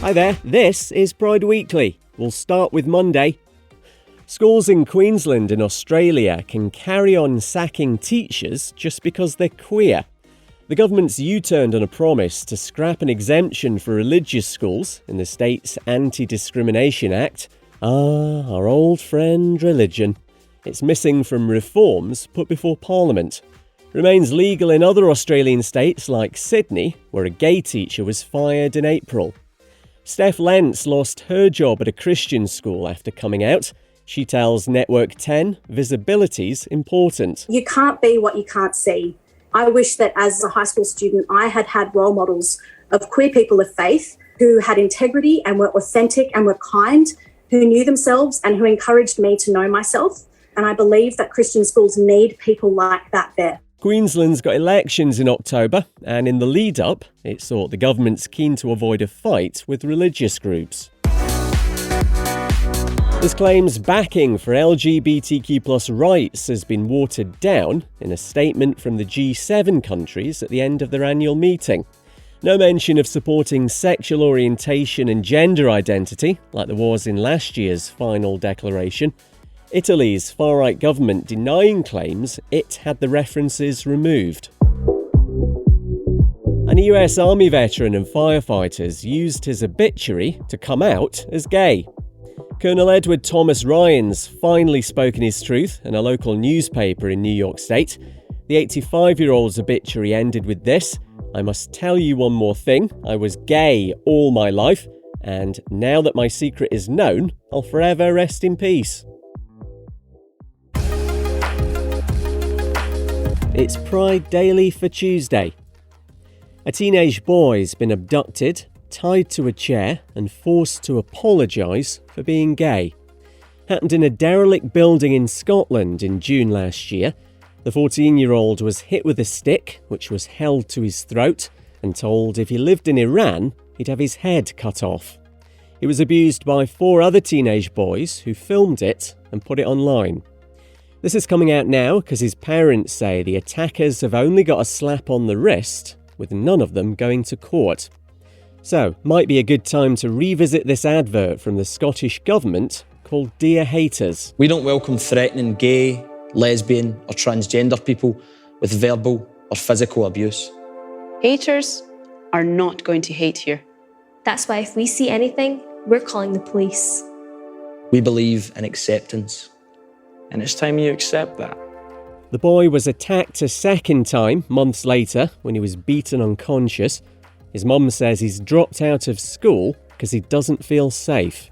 Hi there, this is Pride Weekly. We'll start with Monday. Schools in Queensland and Australia can carry on sacking teachers just because they're queer. The government's U-turned on a promise to scrap an exemption for religious schools in the state's Anti-Discrimination Act. Our old friend religion. It's missing from reforms put before Parliament. Remains legal in other Australian states like Sydney, where a gay teacher was fired in April. Steph Lentz lost her job at a Christian school after coming out. She tells Network 10 visibility's important. You can't be what you can't see. I wish that as a high school student, I had had role models of queer people of faith who had integrity and were authentic and were kind, who knew themselves and who encouraged me to know myself. And I believe that Christian schools need people like that there. Queensland's got elections in October, and in the lead-up, it thought the government's keen to avoid a fight with religious groups. This claims backing for LGBTQ+ rights has been watered down in a statement from the G7 countries at the end of their annual meeting. No mention of supporting sexual orientation and gender identity, like there was in last year's final declaration. Italy's far-right government denying claims it had the references removed. And a US Army veteran and firefighters used his obituary to come out as gay. Colonel Edward Thomas Ryan's finally spoken his truth in a local newspaper in New York State. The 85-year-old's obituary ended with this: "I must tell you one more thing. I was gay all my life, and now that my secret is known, I'll forever rest in peace." It's Pride Daily for Tuesday. A teenage boy's been abducted, tied to a chair and forced to apologise for being gay. Happened in a derelict building in Scotland in June last year. The 14-year-old was hit with a stick, which was held to his throat, and told if he lived in Iran, he'd have his head cut off. He was abused by 4 other teenage boys who filmed it and put it online. This is coming out now because his parents say the attackers have only got a slap on the wrist, with none of them going to court. So, might be a good time to revisit this advert from the Scottish Government called Dear Haters. We don't welcome threatening gay, lesbian or transgender people with verbal or physical abuse. Haters are not going to hate here. That's why if we see anything, we're calling the police. We believe in acceptance. And it's time you accept that. The boy was attacked a second time months later when he was beaten unconscious. His mum says he's dropped out of school because he doesn't feel safe.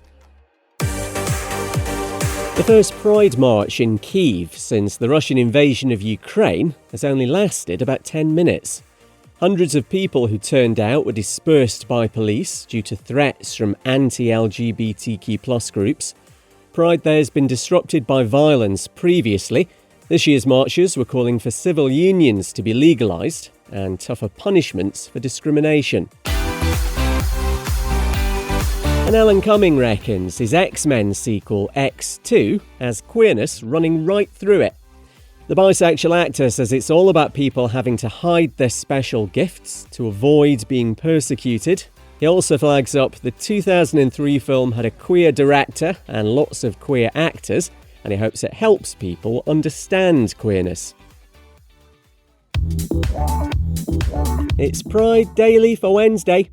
The first Pride March in Kyiv since the Russian invasion of Ukraine has only lasted about 10 minutes. Hundreds of people who turned out were dispersed by police due to threats from anti-LGBTQ+ groups. Pride there has been disrupted by violence previously. This year's marchers were calling for civil unions to be legalised and tougher punishments for discrimination. And Alan Cumming reckons his X-Men sequel X2 has queerness running right through it. The bisexual actor says it's all about people having to hide their special gifts to avoid being persecuted. He also flags up the 2003 film had a queer director and lots of queer actors, and he hopes it helps people understand queerness. It's Pride Daily for Wednesday.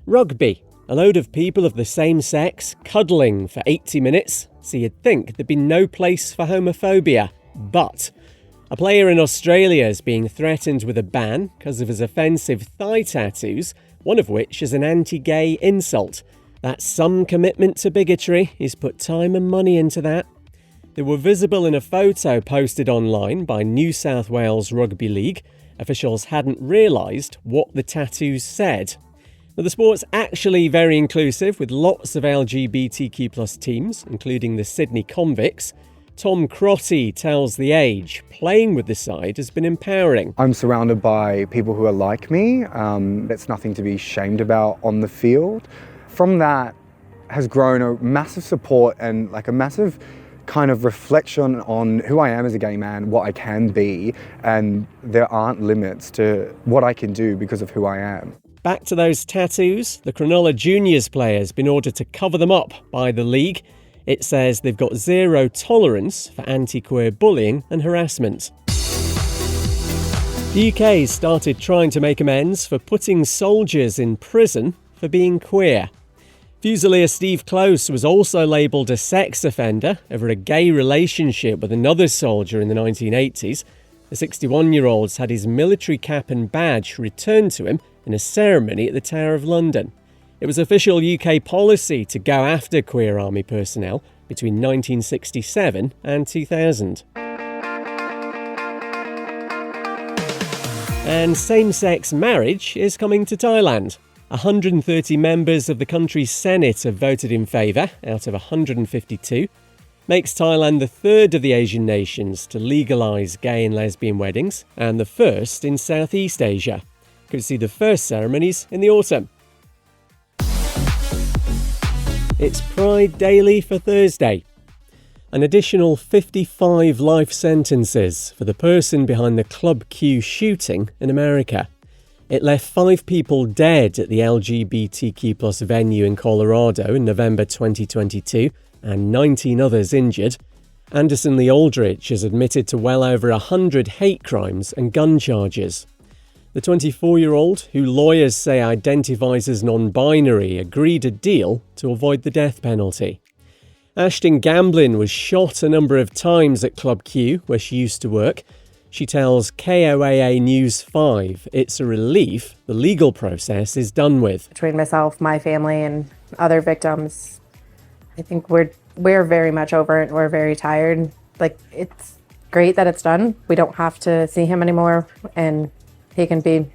Rugby. A load of people of the same sex cuddling for 80 minutes, so you'd think there'd be no place for homophobia. But a player in Australia is being threatened with a ban because of his offensive thigh tattoos, one of which is an anti-gay insult. That's some commitment to bigotry. He's put time and money into that. They were visible in a photo posted online by New South Wales Rugby League. Officials hadn't realised what the tattoos said. Now, the sport's actually very inclusive, with lots of LGBTQ+ teams, including the Sydney Convicts. Tom Crotty tells The Age, playing with the side has been empowering. I'm surrounded by people who are like me. It's nothing to be ashamed about on the field. From that has grown a massive support and like a massive kind of reflection on who I am as a gay man, what I can be, and there aren't limits to what I can do because of who I am. back to those tattoos. The Cronulla Juniors player's been ordered to cover them up by the league. It says they've got zero tolerance for anti-queer bullying and harassment. The UK started trying to make amends for putting soldiers in prison for being queer. Fusilier Steve Close was also labelled a sex offender over a gay relationship with another soldier in the 1980s. The 61-year-old's had his military cap and badge returned to him in a ceremony at the Tower of London. It was official UK policy to go after queer army personnel between 1967 and 2000. And same-sex marriage is coming to Thailand. 130 members of the country's Senate have voted in favour out of 152. Makes Thailand the third of the Asian nations to legalise gay and lesbian weddings and the first in Southeast Asia. Could see the first ceremonies in the autumn. It's Pride Daily for Thursday. An additional 55 life sentences for the person behind the Club Q shooting in America. It left 5 people dead at the LGBTQ+ venue in Colorado in November 2022 and 19 others injured. Anderson Lee Aldrich has admitted to well over 100 hate crimes and gun charges. The 24-year-old, who lawyers say identifies as non-binary, agreed a deal to avoid the death penalty. Ashton Gamblin was shot a number of times at Club Q, where she used to work. She tells KOAA News 5 it's a relief the legal process is done with. Between myself, my family, and other victims, I think we're very much over it. We're very tired. It's great that it's done. We don't have to see him anymore, and he can be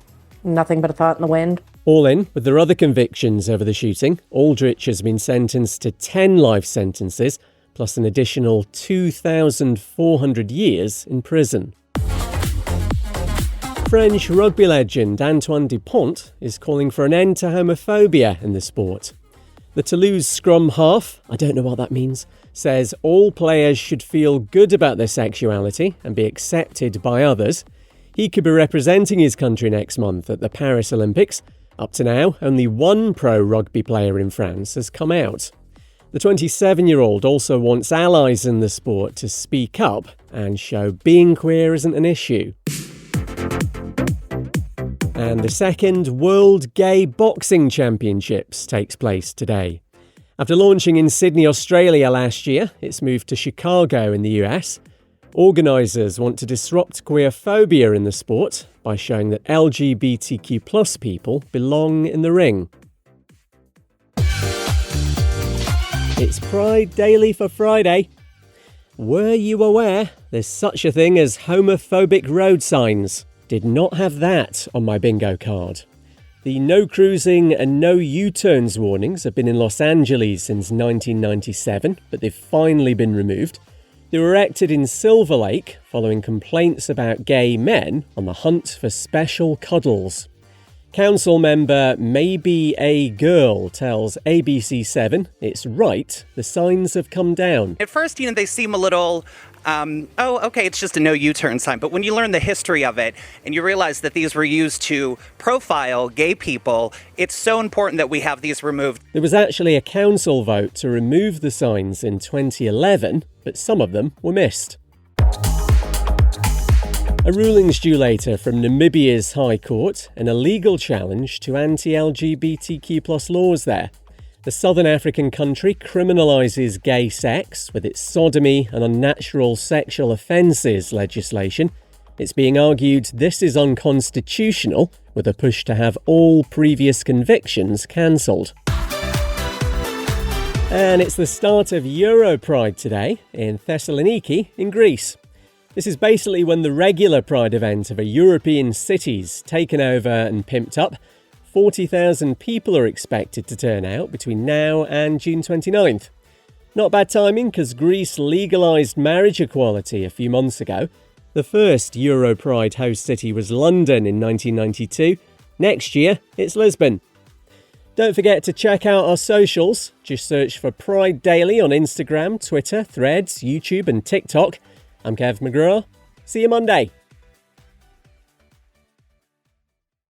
nothing but a thought in the wind. All in, with their other convictions over the shooting, Aldrich has been sentenced to 10 life sentences, plus an additional 2,400 years in prison. French rugby legend Antoine Dupont is calling for an end to homophobia in the sport. The Toulouse scrum half, I don't know what that means, says all players should feel good about their sexuality and be accepted by others. He could be representing his country next month at the Paris Olympics. Up to now, only one pro rugby player in France has come out. The 27-year-old also wants allies in the sport to speak up and show being queer isn't an issue. And the second World Gay Boxing Championships takes place today. After launching in Sydney, Australia last year, it's moved to Chicago in the US. Organisers want to disrupt queerphobia in the sport by showing that LGBTQ+ people belong in the ring. It's Pride Daily for Friday. Were you aware there's such a thing as homophobic road signs? Did not have that on my bingo card. The no cruising and no U-turns warnings have been in Los Angeles since 1997, but they've finally been removed. They were erected in Silver Lake following complaints about gay men on the hunt for special cuddles. Council member Maybe a Girl tells ABC7 it's right, the signs have come down. At first, they seem a little, it's just a no U-turn sign. But when you learn the history of it and you realize that these were used to profile gay people, it's so important that we have these removed. There was actually a council vote to remove the signs in 2011, but some of them were missed. A ruling's due later from Namibia's High Court, an illegal challenge to anti-LGBTQ+ laws there. The southern African country criminalises gay sex with its sodomy and unnatural sexual offences legislation. It's being argued this is unconstitutional, with a push to have all previous convictions cancelled. And it's the start of Europride today in Thessaloniki in Greece. This is basically when the regular Pride event of a European city's taken over and pimped up. 40,000 people are expected to turn out between now and June 29th. Not bad timing because Greece legalised marriage equality a few months ago. The first Europride host city was London in 1992. Next year, it's Lisbon. Don't forget to check out our socials. Just search for Pride Daily on Instagram, Twitter, Threads, YouTube and TikTok. I'm Kev McGraw. See you Monday.